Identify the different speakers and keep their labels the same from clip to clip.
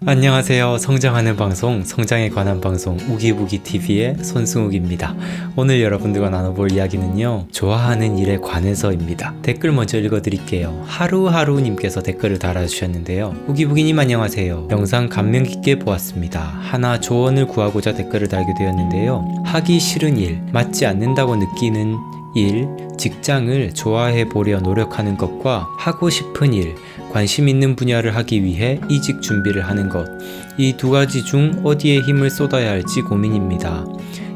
Speaker 1: 안녕하세요. 성장하는 방송, 성장에 관한 방송 우기부기TV의 손승욱입니다. 오늘 여러분들과 나눠볼 이야기는요, 좋아하는 일에 관해서입니다. 댓글 먼저 읽어드릴게요. 하루하루님께서 댓글을 달아주셨는데요. 우기부기님 안녕하세요. 영상 감명 깊게 보았습니다. 하나 조언을 구하고자 댓글을 달게 되었는데요. 하기 싫은 일, 맞지 않는다고 느끼는 일, 직장을 좋아해 보려 노력하는 것과 하고 싶은 일, 관심 있는 분야를 하기 위해 이직 준비를 하는 것, 이 두 가지 중 어디에 힘을 쏟아야 할지 고민입니다.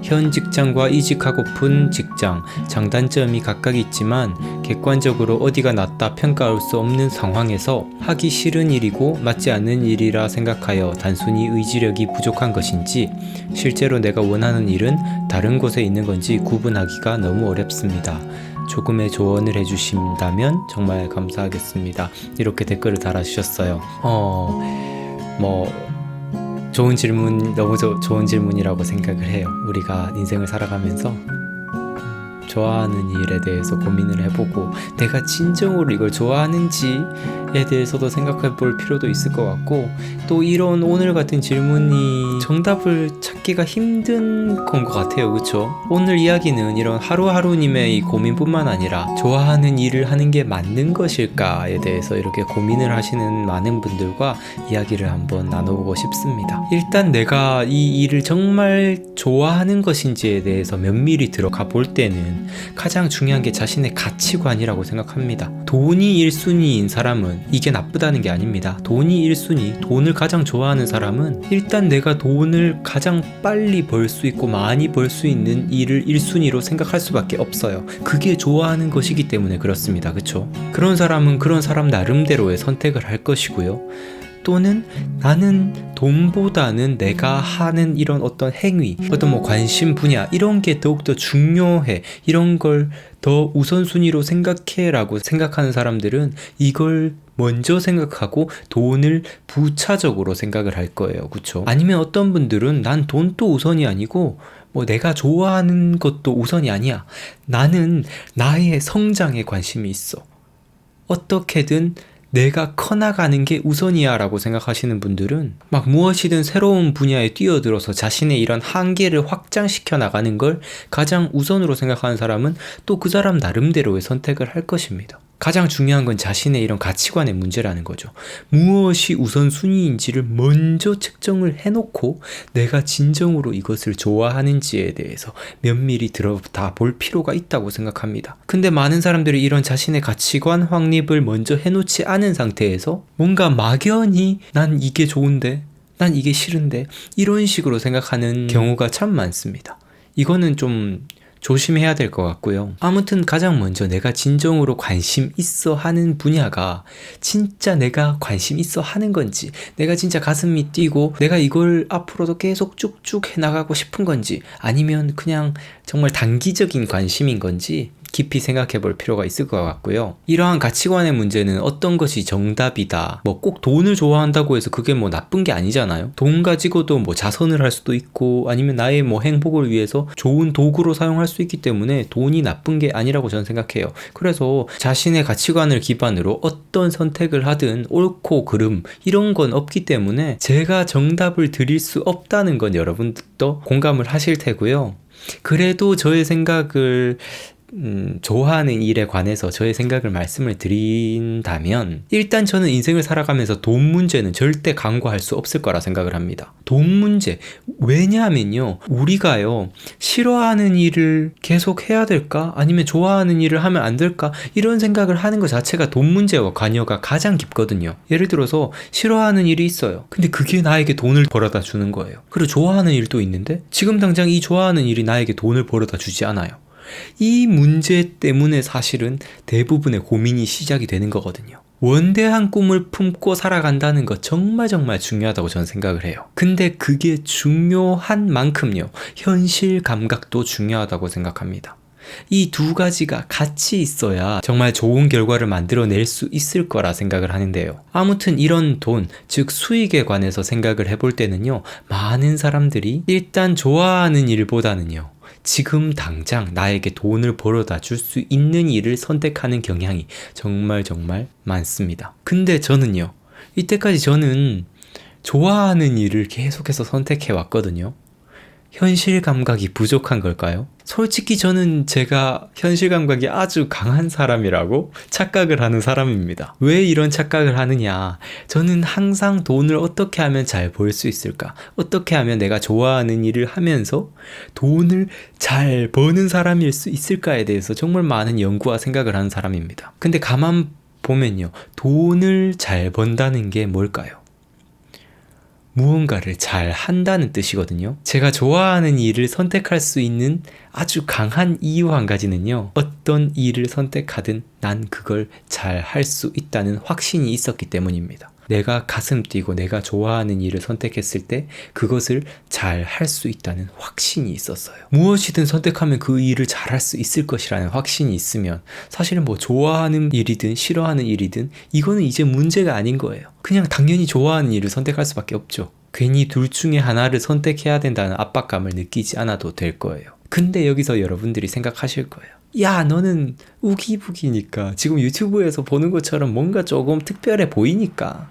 Speaker 1: 현 직장과 이직하고픈 직장, 장단점이 각각 있지만 객관적으로 어디가 낫다 평가할 수 없는 상황에서 하기 싫은 일이고 맞지 않는 일이라 생각하여 단순히 의지력이 부족한 것인지 실제로 내가 원하는 일은 다른 곳에 있는 건지 구분하기가 너무 어렵습니다. 조금의 조언을 해주신다면 정말 감사하겠습니다. 이렇게 댓글을 달아주셨어요. 좋은 질문, 너무 좋은 질문이라고 생각을 해요. 우리가 인생을 살아가면서 좋아하는 일에 대해서 고민을 해보고 내가 진정으로 이걸 좋아하는지에 대해서도 생각해 볼 필요도 있을 것 같고, 또 이런 오늘 같은 질문이 정답을 찾기가 힘든 건 것 같아요. 그쵸? 오늘 이야기는 이런 하루하루님의 이 고민뿐만 아니라 좋아하는 일을 하는 게 맞는 것일까에 대해서 이렇게 고민을 하시는 많은 분들과 이야기를 한번 나눠보고 싶습니다. 일단 내가 이 일을 정말 좋아하는 것인지에 대해서 면밀히 들어가 볼 때는 가장 중요한 게 자신의 가치관이라고 생각합니다. 돈이 1순위인 사람은 이게 나쁘다는 게 아닙니다. 돈이 1순위, 돈을 가장 좋아하는 사람은 일단 내가 돈을 가장 빨리 벌 수 있고 많이 벌 수 있는 일을 1순위로 생각할 수밖에 없어요. 그게 좋아하는 것이기 때문에 그렇습니다. 그쵸? 그런 사람은 그런 사람 나름대로의 선택을 할 것이고요. 또는 나는 돈보다는 내가 하는 이런 어떤 행위, 어떤 관심 분야, 이런 게 더욱더 중요해, 이런 걸 더 우선순위로 생각해 라고 생각하는 사람들은 이걸 먼저 생각하고 돈을 부차적으로 생각을 할 거예요. 그쵸? 아니면 어떤 분들은 난 돈도 우선이 아니고 내가 좋아하는 것도 우선이 아니야, 나는 나의 성장에 관심이 있어, 어떻게든 내가 커나가는 게 우선이야 라고 생각하시는 분들은 무엇이든 새로운 분야에 뛰어들어서 자신의 이런 한계를 확장시켜 나가는 걸 가장 우선으로 생각하는 사람은 또 그 사람 나름대로의 선택을 할 것입니다. 가장 중요한 건 자신의 이런 가치관의 문제라는 거죠. 무엇이 우선순위인지를 먼저 측정을 해놓고 내가 진정으로 이것을 좋아하는지에 대해서 면밀히 들여다 볼 필요가 있다고 생각합니다. 근데 많은 사람들이 이런 자신의 가치관 확립을 먼저 해놓지 않은 상태에서 뭔가 막연히 난 이게 좋은데, 난 이게 싫은데, 이런 식으로 생각하는 경우가 참 많습니다. 이거는 좀 조심해야 될 것 같고요. 아무튼 가장 먼저 내가 진정으로 관심 있어 하는 분야가 진짜 내가 관심 있어 하는 건지, 내가 진짜 가슴이 뛰고 내가 이걸 앞으로도 계속 쭉쭉 해나가고 싶은 건지, 아니면 그냥 정말 단기적인 관심인 건지 깊이 생각해 볼 필요가 있을 것 같고요. 이러한 가치관의 문제는 어떤 것이 정답이다, 꼭 돈을 좋아한다고 해서 그게 나쁜 게 아니잖아요. 돈 가지고도 자선을 할 수도 있고, 아니면 나의 행복을 위해서 좋은 도구로 사용할 수 있기 때문에 돈이 나쁜 게 아니라고 저는 생각해요. 그래서 자신의 가치관을 기반으로 어떤 선택을 하든 옳고 그름 이런 건 없기 때문에 제가 정답을 드릴 수 없다는 건 여러분들도 공감을 하실 테고요. 그래도 저의 생각을 좋아하는 일에 관해서 저의 생각을 말씀을 드린다면, 일단 저는 인생을 살아가면서 돈 문제는 절대 간과할 수 없을 거라 생각을 합니다. 돈 문제, 왜냐하면요, 우리가요 싫어하는 일을 계속 해야 될까, 아니면 좋아하는 일을 하면 안 될까, 이런 생각을 하는 것 자체가 돈 문제와 관여가 가장 깊거든요. 예를 들어서 싫어하는 일이 있어요. 근데 그게 나에게 돈을 벌어다 주는 거예요. 그리고 좋아하는 일도 있는데 지금 당장 이 좋아하는 일이 나에게 돈을 벌어다 주지 않아요. 이 문제 때문에 사실은 대부분의 고민이 시작이 되는 거거든요. 원대한 꿈을 품고 살아간다는 거 정말 중요하다고 저는 생각을 해요. 근데 그게 중요한 만큼요, 현실 감각도 중요하다고 생각합니다. 이 두 가지가 같이 있어야 정말 좋은 결과를 만들어낼 수 있을 거라 생각을 하는데요. 아무튼 이런 돈, 즉 수익에 관해서 생각을 해볼 때는요, 많은 사람들이 일단 좋아하는 일보다는요, 지금 당장 나에게 돈을 벌어다 줄 수 있는 일을 선택하는 경향이 정말 많습니다. 근데 저는요, 이때까지 저는 좋아하는 일을 계속해서 선택해 왔거든요. 현실 감각이 부족한 걸까요? 솔직히 저는 제가 현실 감각이 아주 강한 사람이라고 착각을 하는 사람입니다. 왜 이런 착각을 하느냐? 저는 항상 돈을 어떻게 하면 잘 벌 수 있을까? 어떻게 하면 내가 좋아하는 일을 하면서 돈을 잘 버는 사람일 수 있을까에 대해서 정말 많은 연구와 생각을 하는 사람입니다. 근데 가만 보면요. 돈을 잘 번다는 게 뭘까요? 무언가를 잘 한다는 뜻이거든요. 제가 좋아하는 일을 선택할 수 있는 아주 강한 이유 한 가지는요. 어떤 일을 선택하든 난 그걸 잘 할 수 있다는 확신이 있었기 때문입니다. 내가 가슴 뛰고 내가 좋아하는 일을 선택했을 때 그것을 잘 할 수 있다는 확신이 있었어요. 무엇이든 선택하면 그 일을 잘 할 수 있을 것이라는 확신이 있으면 사실은 뭐 좋아하는 일이든 싫어하는 일이든 이거는 이제 문제가 아닌 거예요. 그냥 당연히 좋아하는 일을 선택할 수밖에 없죠. 괜히 둘 중에 하나를 선택해야 된다는 압박감을 느끼지 않아도 될 거예요. 근데 여기서 여러분들이 생각하실 거예요. 야, 너는 우기부기니까 지금 유튜브에서 보는 것처럼 뭔가 조금 특별해 보이니까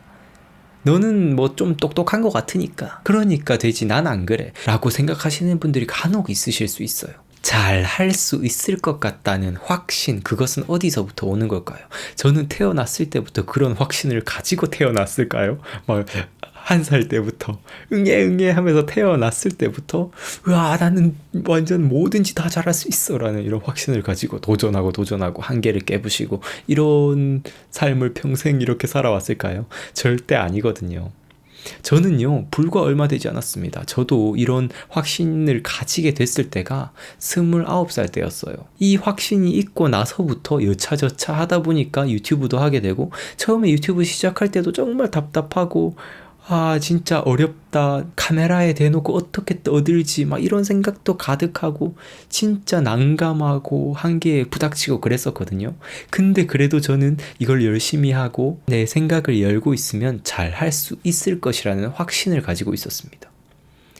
Speaker 1: 너는 뭐 좀 똑똑한 것 같으니까 그러니까 되지 난 안 그래 라고 생각하시는 분들이 간혹 있으실 수 있어요. 잘 할 수 있을 것 같다는 확신, 그것은 어디서부터 오는 걸까요? 저는 태어났을 때부터 그런 확신을 가지고 태어났을까요? 막 1살 때부터 응애 하면서 태어났을 때부터 와 나는 완전 뭐든지 다 잘할 수 있어 라는 이런 확신을 가지고 도전하고 한계를 깨부시고 이런 삶을 평생 이렇게 살아왔을까요? 절대 아니거든요. 저는요 불과 얼마 되지 않았습니다. 저도 이런 확신을 가지게 됐을 때가 29살 때였어요. 이 확신이 있고 나서부터 여차저차 하다 보니까 유튜브도 하게 되고, 처음에 유튜브 시작할 때도 정말 답답하고 아 진짜 어렵다, 카메라에 대놓고 어떻게 떠들지 막 이런 생각도 가득하고 진짜 난감하고 한계에 부닥치고 그랬었거든요. 근데 그래도 저는 이걸 열심히 하고 내 생각을 열고 있으면 잘 할 수 있을 것이라는 확신을 가지고 있었습니다.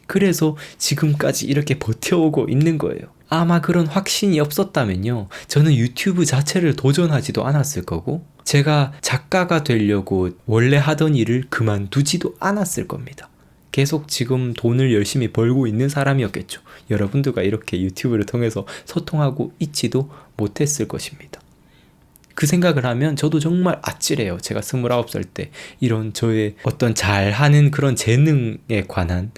Speaker 1: 그래서 지금까지 이렇게 버텨오고 있는 거예요. 아마 그런 확신이 없었다면요 저는 유튜브 자체를 도전하지도 않았을 거고, 제가 작가가 되려고 원래 하던 일을 그만두지도 않았을 겁니다. 계속 지금 돈을 열심히 벌고 있는 사람이었겠죠. 여러분들과 이렇게 유튜브를 통해서 소통하고 있지도 못했을 것입니다. 그 생각을 하면 저도 정말 아찔해요. 제가 29살 때 이런 저의 어떤 잘하는 그런 재능에 관한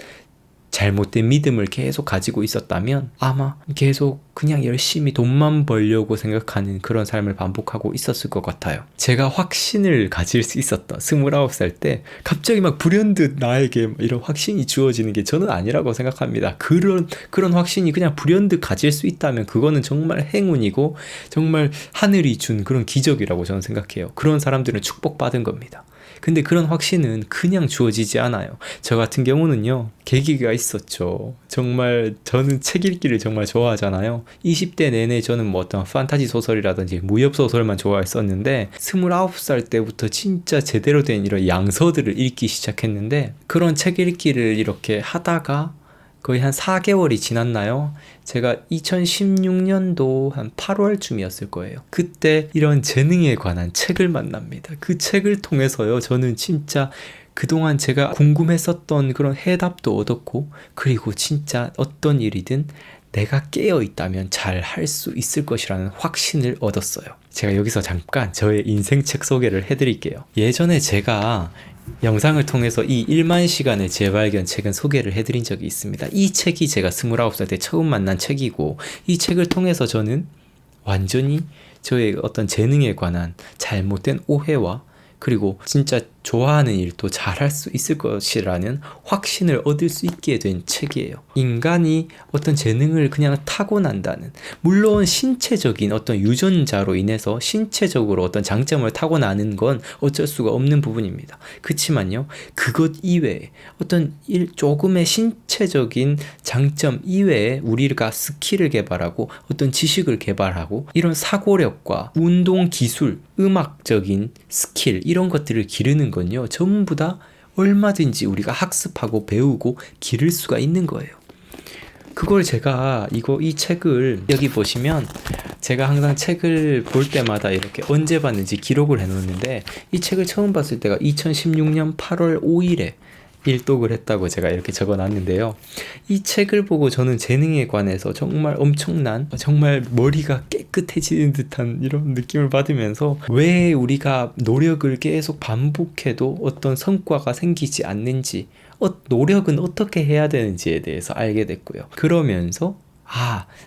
Speaker 1: 잘못된 믿음을 계속 가지고 있었다면 아마 계속 그냥 열심히 돈만 벌려고 생각하는 그런 삶을 반복하고 있었을 것 같아요. 제가 확신을 가질 수 있었던 29살 때 갑자기 막 불현듯 나에게 이런 확신이 주어지는 게 저는 아니라고 생각합니다. 그런 확신이 그냥 불현듯 가질 수 있다면 그거는 정말 행운이고 정말 하늘이 준 그런 기적이라고 저는 생각해요. 그런 사람들은 축복받은 겁니다. 근데 그런 확신은 그냥 주어지지 않아요. 저 같은 경우는요 계기가 있었죠. 정말 저는 책 읽기를 정말 좋아하잖아요. 20대 내내 저는 뭐 어떤 판타지 소설이라든지 무협 소설만 좋아했었는데 29살 때부터 진짜 제대로 된 이런 양서들을 읽기 시작했는데, 그런 책 읽기를 이렇게 하다가 거의 한 4개월이 지났나요? 제가 2016년도 한 8월쯤이었을 거예요. 그때 이런 재능에 관한 책을 만납니다. 그 책을 통해서요 저는 진짜 그동안 제가 궁금했었던 그런 해답도 얻었고, 그리고 진짜 어떤 일이든 내가 깨어있다면 잘 할 수 있을 것이라는 확신을 얻었어요. 제가 여기서 잠깐 저의 인생책 소개를 해드릴게요. 예전에 제가 영상을 통해서 이 1만 시간의 재발견 책은 소개를 해드린 적이 있습니다. 이 책이 제가 29살 때 처음 만난 책이고, 이 책을 통해서 저는 완전히 저의 어떤 재능에 관한 잘못된 오해와 그리고 진짜 좋아하는 일도 잘할 수 있을 것이라는 확신을 얻을 수 있게 된 책이에요. 인간이 어떤 재능을 그냥 타고난다는, 물론 신체적인 어떤 유전자로 인해서 신체적으로 어떤 장점을 타고나는 건 어쩔 수가 없는 부분입니다. 그렇지만요 그것 이외에 어떤 조금의 신체적인 장점 이외에 우리가 스킬을 개발하고 어떤 지식을 개발하고 이런 사고력과 운동 기술, 음악적인 스킬 이런 것들을 기르는 건요 전부 다 얼마든지 우리가 학습하고 배우고 기를 수가 있는 거예요. 그걸 제가 이 책을 여기 보시면 제가 항상 책을 볼 때마다 이렇게 언제 봤는지 기록을 해놓는데, 이 책을 처음 봤을 때가 2016년 8월 5일에 일독을 했다고 제가 이렇게 적어놨는데요. 이 책을 보고 저는 재능에 관해서 정말 엄청난, 정말 머리가 깨끗해지는 듯한 이런 느낌을 받으면서 왜 우리가 노력을 계속 반복해도 어떤 성과가 생기지 않는지, 노력은 어떻게 해야 되는지에 대해서 알게 됐고요. 그러면서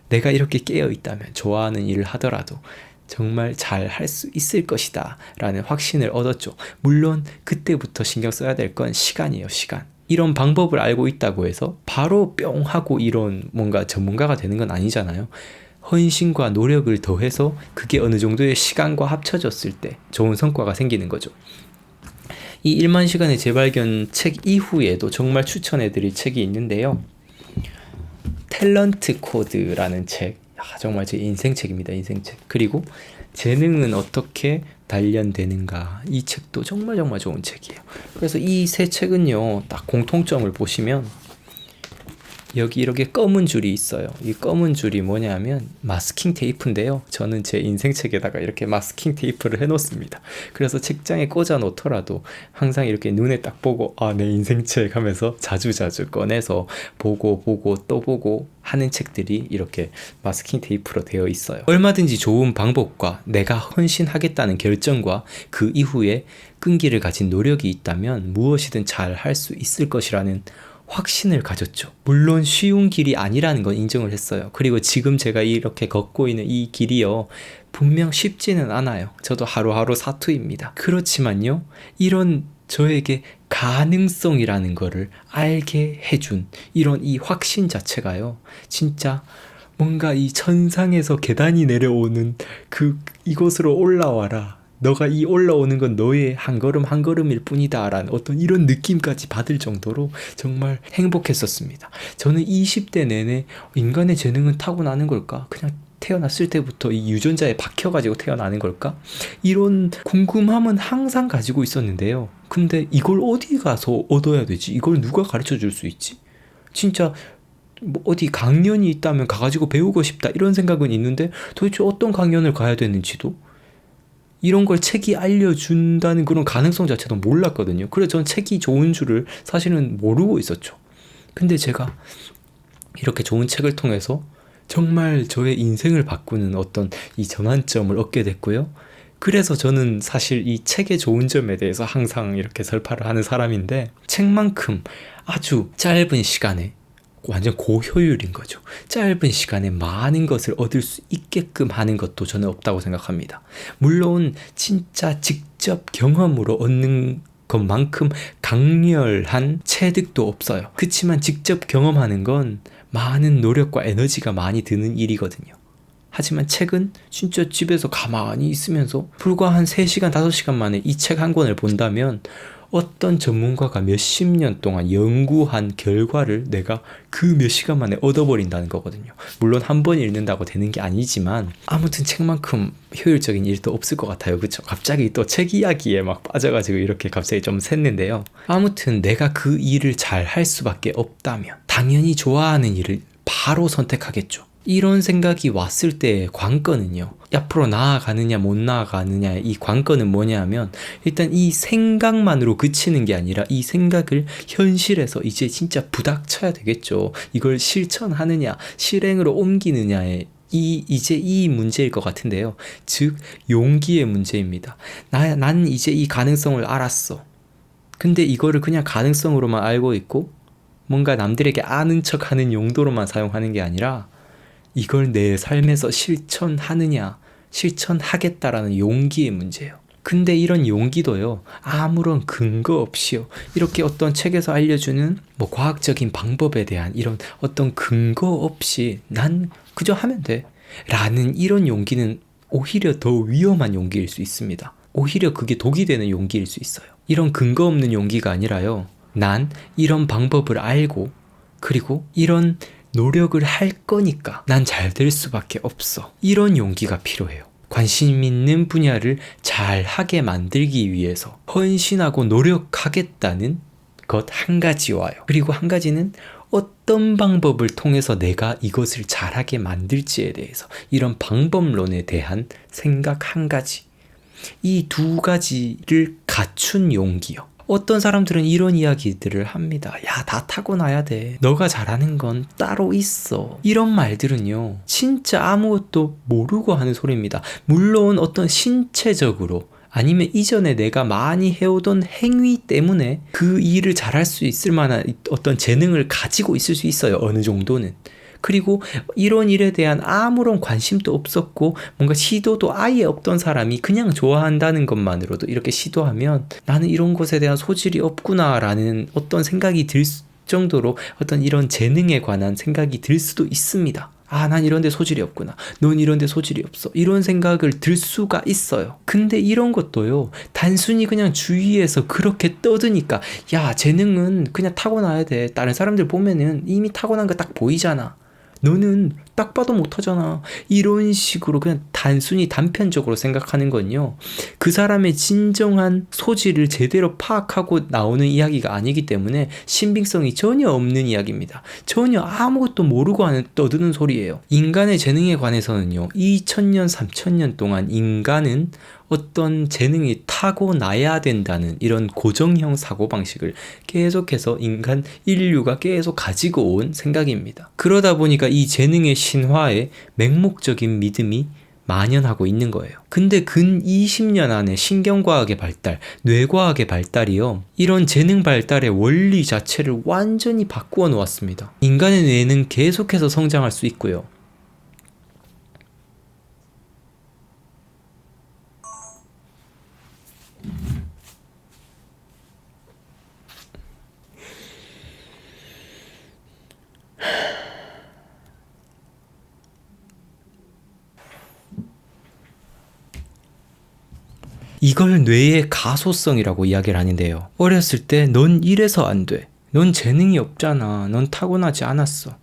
Speaker 1: 내가 이렇게 깨어 있다면, 좋아하는 일을 하더라도 정말 잘 할 수 있을 것이다 라는 확신을 얻었죠. 물론 그때부터 신경 써야 될 건 시간이에요. 시간. 이런 방법을 알고 있다고 해서 바로 뿅 하고 이런 뭔가 전문가가 되는 건 아니잖아요. 헌신과 노력을 더해서 그게 어느 정도의 시간과 합쳐졌을 때 좋은 성과가 생기는 거죠. 이 1만 시간의 재발견 책 이후에도 정말 추천해드릴 책이 있는데요. 탤런트 코드라는 책, 정말 제 인생책입니다. 인생책. 그리고 재능은 어떻게 단련되는가, 이 책도 정말 좋은 책이에요. 그래서 이 세 책은요, 딱 공통점을 보시면 여기 이렇게 검은 줄이 있어요. 이 검은 줄이 뭐냐면 마스킹 테이프인데요. 저는 제 인생책에다가 이렇게 마스킹 테이프를 해놓습니다. 그래서 책장에 꽂아 놓더라도 항상 이렇게 눈에 딱 보고 내 인생책 하면서 자주자주 꺼내서 보고 또 보고 하는 책들이 이렇게 마스킹 테이프로 되어 있어요. 얼마든지 좋은 방법과 내가 헌신하겠다는 결정과 그 이후에 끈기를 가진 노력이 있다면 무엇이든 잘 할 수 있을 것이라는 확신을 가졌죠. 물론 쉬운 길이 아니라는 건 인정을 했어요. 그리고 지금 제가 이렇게 걷고 있는 이 길이요, 분명 쉽지는 않아요. 저도 하루하루 사투입니다. 그렇지만요, 이런 저에게 가능성이라는 거를 알게 해준 이런 이 확신 자체가요, 진짜 뭔가 이 천상에서 계단이 내려오는 이곳으로 올라와라, 너가 이 올라오는 건 너의 한 걸음 한 걸음일 뿐이다 라는 어떤 이런 느낌까지 받을 정도로 정말 행복했었습니다. 저는 20대 내내 인간의 재능은 타고나는 걸까? 그냥 태어났을 때부터 이 유전자에 박혀가지고 태어나는 걸까? 이런 궁금함은 항상 가지고 있었는데요. 근데 이걸 어디 가서 얻어야 되지? 이걸 누가 가르쳐 줄 수 있지? 진짜 어디 강연이 있다면 가가지고 배우고 싶다 이런 생각은 있는데 도대체 어떤 강연을 가야 되는지도, 이런 걸 책이 알려준다는 그런 가능성 자체도 몰랐거든요. 그래서 전 책이 좋은 줄을 사실은 모르고 있었죠. 근데 제가 이렇게 좋은 책을 통해서 정말 저의 인생을 바꾸는 어떤 이 전환점을 얻게 됐고요. 그래서 저는 사실 이 책의 좋은 점에 대해서 항상 이렇게 설파를 하는 사람인데, 책만큼 아주 짧은 시간에 완전 고효율인 거죠. 짧은 시간에 많은 것을 얻을 수 있게끔 하는 것도 저는 없다고 생각합니다. 물론 진짜 직접 경험으로 얻는 것만큼 강렬한 체득도 없어요. 그렇지만 직접 경험하는 건 많은 노력과 에너지가 많이 드는 일이거든요. 하지만 책은 진짜 집에서 가만히 있으면서 불과 한 3시간, 5시간 만에 이 책 한 권을 본다면 어떤 전문가가 몇십 년 동안 연구한 결과를 내가 그 몇 시간 만에 얻어버린다는 거거든요. 물론 한 번 읽는다고 되는 게 아니지만 아무튼 책만큼 효율적인 일도 없을 것 같아요. 그쵸? 갑자기 또 책 이야기에 막 빠져가지고 이렇게 갑자기 좀 샜는데요. 아무튼 내가 그 일을 잘 할 수밖에 없다면 당연히 좋아하는 일을 바로 선택하겠죠. 이런 생각이 왔을 때의 관건은요, 앞으로 나아가느냐 못 나아가느냐의 이 관건은 뭐냐 하면, 일단 이 생각만으로 그치는 게 아니라 이 생각을 현실에서 이제 진짜 부닥쳐야 되겠죠. 이걸 실천하느냐 실행으로 옮기느냐의 이제 이 문제일 것 같은데요. 즉 용기의 문제입니다. 난 이제 이 가능성을 알았어. 근데 이거를 그냥 가능성으로만 알고 있고 뭔가 남들에게 아는 척하는 용도로만 사용하는 게 아니라 이걸 내 삶에서 실천하느냐, 실천하겠다라는 용기의 문제예요. 근데 이런 용기도요, 아무런 근거 없이요, 이렇게 어떤 책에서 알려주는 과학적인 방법에 대한 이런 어떤 근거 없이 난 그저 하면 돼 라는 이런 용기는 오히려 더 위험한 용기일 수 있습니다. 오히려 그게 독이 되는 용기일 수 있어요. 이런 근거 없는 용기가 아니라요, 난 이런 방법을 알고 그리고 이런 노력을 할 거니까 난 잘 될 수밖에 없어. 이런 용기가 필요해요. 관심 있는 분야를 잘 하게 만들기 위해서 헌신하고 노력하겠다는 것 한 가지와요. 그리고 한 가지는 어떤 방법을 통해서 내가 이것을 잘하게 만들지에 대해서 이런 방법론에 대한 생각 한 가지. 이 두 가지를 갖춘 용기요. 어떤 사람들은 이런 이야기들을 합니다. 야, 다 타고나야 돼. 너가 잘하는 건 따로 있어. 이런 말들은요, 진짜 아무것도 모르고 하는 소리입니다. 물론 어떤 신체적으로 아니면 이전에 내가 많이 해오던 행위 때문에 그 일을 잘할 수 있을 만한 어떤 재능을 가지고 있을 수 있어요. 어느 정도는. 그리고 이런 일에 대한 아무런 관심도 없었고 뭔가 시도도 아예 없던 사람이 그냥 좋아한다는 것만으로도 이렇게 시도하면 나는 이런 것에 대한 소질이 없구나라는 어떤 생각이 들 정도로 어떤 이런 재능에 관한 생각이 들 수도 있습니다. 아, 난 이런 데 소질이 없구나. 넌 이런 데 소질이 없어. 이런 생각을 들 수가 있어요. 근데 이런 것도요, 단순히 그냥 주위에서 그렇게 떠드니까, 야, 재능은 그냥 타고나야 돼. 다른 사람들 보면은 이미 타고난 거 딱 보이잖아. 너는 딱 봐도 못하잖아. 이런 식으로 그냥 단순히 단편적으로 생각하는 건요, 그 사람의 진정한 소질을 제대로 파악하고 나오는 이야기가 아니기 때문에 신빙성이 전혀 없는 이야기입니다. 전혀 아무것도 모르고 하는 떠드는 소리예요. 인간의 재능에 관해서는요, 2000년, 3000년 동안 인간은 어떤 재능이 타고나야 된다는 이런 고정형 사고방식을 계속해서 인류가 계속 가지고 온 생각입니다. 그러다 보니까 이 재능의 신화에 맹목적인 믿음이 만연하고 있는 거예요. 근데 근 20년 안에 신경과학의 발달, 뇌과학의 발달이요, 이런 재능 발달의 원리 자체를 완전히 바꾸어 놓았습니다. 인간의 뇌는 계속해서 성장할 수 있고요. 이걸 뇌의 가소성이라고 이야기를 하는데요. 어렸을 때 넌 이래서 안 돼. 넌 재능이 없잖아. 넌 타고나지 않았어.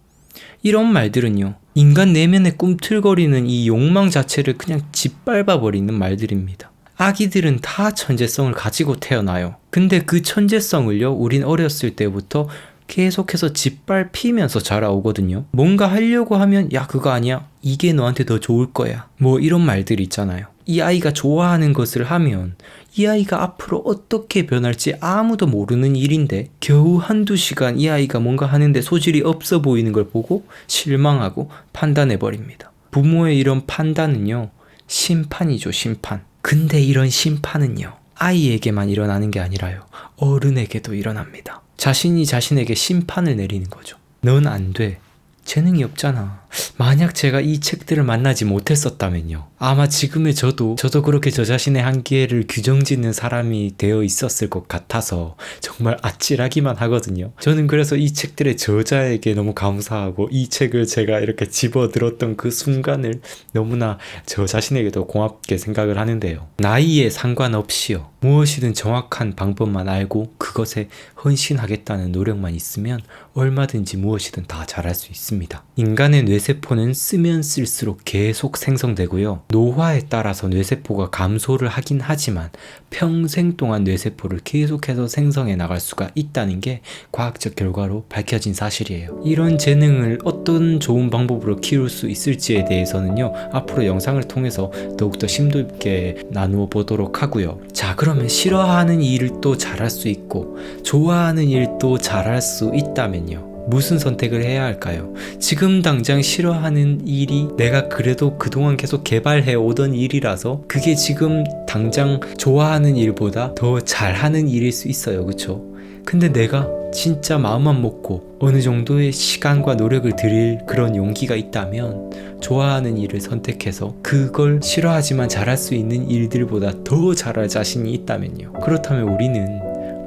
Speaker 1: 이런 말들은요, 인간 내면에 꿈틀거리는 이 욕망 자체를 그냥 짓밟아버리는 말들입니다. 아기들은 다 천재성을 가지고 태어나요. 근데 그 천재성을요, 우린 어렸을 때부터 계속해서 짓밟히면서 자라오거든요. 뭔가 하려고 하면 야, 그거 아니야. 이게 너한테 더 좋을 거야. 뭐 이런 말들이 있잖아요. 이 아이가 좋아하는 것을 하면 이 아이가 앞으로 어떻게 변할지 아무도 모르는 일인데 겨우 한두 시간 이 아이가 뭔가 하는데 소질이 없어 보이는 걸 보고 실망하고 판단해버립니다. 부모의 이런 판단은요, 심판이죠, 심판. 근데 이런 심판은요, 아이에게만 일어나는 게 아니라요, 어른에게도 일어납니다. 자신이 자신에게 심판을 내리는 거죠. 넌 안 돼. 재능이 없잖아. 만약 제가 이 책들을 만나지 못했었다면요, 아마 지금의 저도 그렇게 저 자신의 한계를 규정짓는 사람이 되어 있었을 것 같아서 정말 아찔하기만 하거든요. 저는 그래서 이 책들의 저자에게 너무 감사하고 이 책을 제가 이렇게 집어들었던 그 순간을 너무나 저 자신에게도 고맙게 생각을 하는데요. 나이에 상관없이요, 무엇이든 정확한 방법만 알고 그것에 헌신하겠다는 노력만 있으면 얼마든지 무엇이든 다 잘할 수 있습니다. 인간의 뇌세포는 쓰면 쓸수록 계속 생성되고요, 노화에 따라서 뇌세포가 감소를 하긴 하지만 평생 동안 뇌세포를 계속해서 생성해 나갈 수가 있다는 게 과학적 결과로 밝혀진 사실이에요. 이런 재능을 어떤 좋은 방법으로 키울 수 있을지에 대해서는요, 앞으로 영상을 통해서 더욱더 심도 있게 나누어 보도록 하고요. 자, 그러면 싫어하는 일을 또 잘할 수 있고 좋아하는 일도 잘할 수 있다면요, 무슨 선택을 해야 할까요? 지금 당장 싫어하는 일이 내가 그래도 그동안 계속 개발해 오던 일이라서 그게 지금 당장 좋아하는 일보다 더 잘하는 일일 수 있어요. 그쵸? 근데 내가 진짜 마음만 먹고 어느 정도의 시간과 노력을 들일 그런 용기가 있다면 좋아하는 일을 선택해서 그걸 싫어하지만 잘할 수 있는 일들보다 더 잘할 자신이 있다면요, 그렇다면 우리는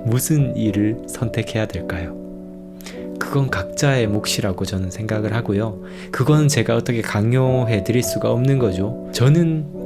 Speaker 1: 무슨 일을 선택해야 될까요? 그건 각자의 몫이라고 저는 생각을 하고요. 그건 제가 어떻게 강요해 드릴 수가 없는 거죠. 저는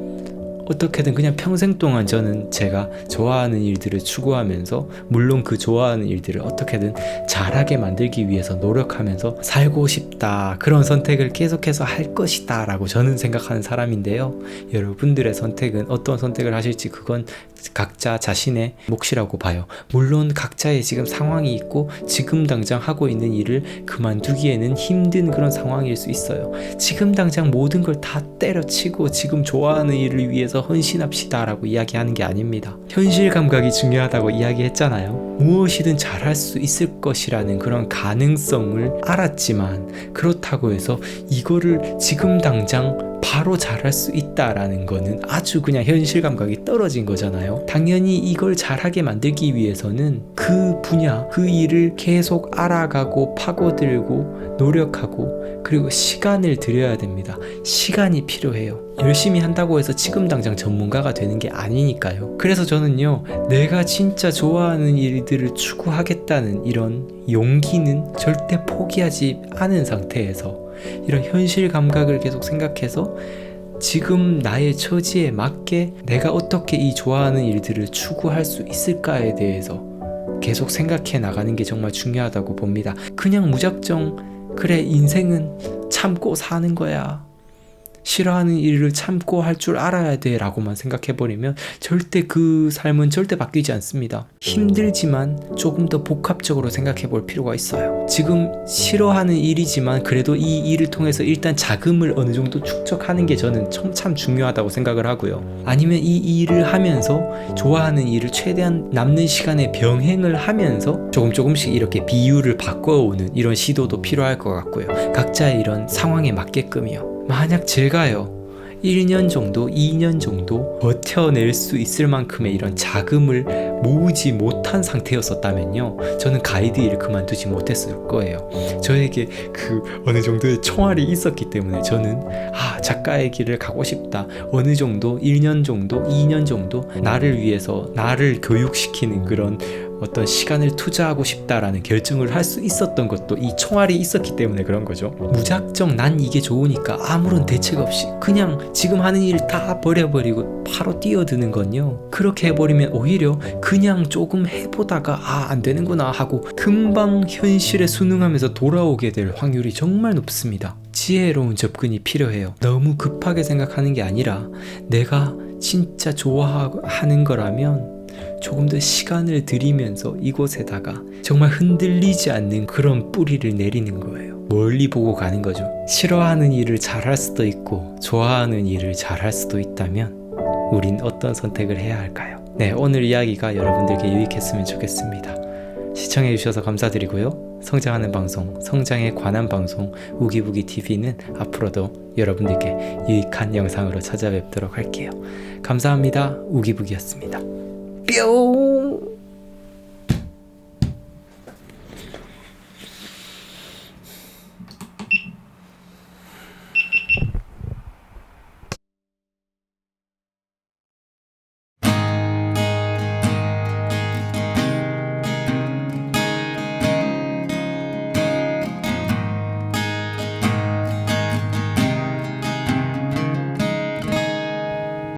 Speaker 1: 어떻게든 그냥 평생 동안 저는 제가 좋아하는 일들을 추구하면서, 물론 그 좋아하는 일들을 어떻게든 잘하게 만들기 위해서 노력하면서 살고 싶다, 그런 선택을 계속해서 할 것이다 라고 저는 생각하는 사람인데요. 여러분들의 선택은 어떤 선택을 하실지 그건 각자 자신의 몫이라고 봐요. 물론 각자의 지금 상황이 있고 지금 당장 하고 있는 일을 그만두기에는 힘든 그런 상황일 수 있어요. 지금 당장 모든 걸 다 때려치고 지금 좋아하는 일을 위해서 위해서 헌신합시다라고 이야기하는 게 아닙니다. 현실 감각이 중요하다고 이야기했잖아요. 무엇이든 잘할 수 있을 것이라는 그런 가능성을 알았지만 그렇다고 해서 이거를 지금 당장 바로 잘할 수 있다라는 거는 아주 그냥 현실 감각이 떨어진 거잖아요. 당연히 이걸 잘하게 만들기 위해서는 그 분야, 그 일을 계속 알아가고 파고들고 노력하고 그리고 시간을 들여야 됩니다. 시간이 필요해요. 열심히 한다고 해서 지금 당장 전문가가 되는 게 아니니까요. 그래서 저는요, 내가 진짜 좋아하는 일들을 추구하겠다는 이런 용기는 절대 포기하지 않은 상태에서 이런 현실 감각을 계속 생각해서 지금 나의 처지에 맞게 내가 어떻게 이 좋아하는 일들을 추구할 수 있을까에 대해서 계속 생각해 나가는 게 정말 중요하다고 봅니다. 그냥 무작정 그래 인생은 참고 사는 거야, 싫어하는 일을 참고 할 줄 알아야 돼 라고만 생각해버리면 절대 그 삶은 절대 바뀌지 않습니다. 힘들지만 조금 더 복합적으로 생각해 볼 필요가 있어요. 지금 싫어하는 일이지만 그래도 이 일을 통해서 일단 자금을 어느 정도 축적하는 게 저는 참 중요하다고 생각을 하고요. 아니면 이 일을 하면서 좋아하는 일을 최대한 남는 시간에 병행을 하면서 조금씩 이렇게 비율을 바꿔오는 이런 시도도 필요할 것 같고요. 각자의 이런 상황에 맞게끔이요. 만약 제가요 1년 정도, 2년 정도 버텨낼 수 있을 만큼의 이런 자금을 모으지 못한 상태였었다면요, 저는 가이드 일을 그만두지 못했을 거예요. 저에게 그 어느 정도의 총알이 있었기 때문에 저는 작가의 길을 가고 싶다, 어느 정도 1년 정도, 2년 정도 나를 위해서 나를 교육시키는 그런 어떤 시간을 투자하고 싶다라는 결정을 할 수 있었던 것도 이 총알이 있었기 때문에 그런 거죠. 무작정 난 이게 좋으니까 아무런 대책 없이 그냥 지금 하는 일 다 버려버리고 바로 뛰어드는 건요, 그렇게 해버리면 오히려 그냥 조금 해보다가 안 되는구나 하고 금방 현실에 순응하면서 돌아오게 될 확률이 정말 높습니다. 지혜로운 접근이 필요해요. 너무 급하게 생각하는 게 아니라 내가 진짜 좋아하는 거라면 조금 더 시간을 들이면서 이곳에다가 정말 흔들리지 않는 그런 뿌리를 내리는 거예요. 멀리 보고 가는 거죠. 싫어하는 일을 잘할 수도 있고 좋아하는 일을 잘할 수도 있다면 우린 어떤 선택을 해야 할까요? 네, 오늘 이야기가 여러분들께 유익했으면 좋겠습니다. 시청해주셔서 감사드리고요. 성장하는 방송, 성장에 관한 방송 우기부기TV는 앞으로도 여러분들께 유익한 영상으로 찾아뵙도록 할게요. 감사합니다. 우기부기였습니다. 뿅!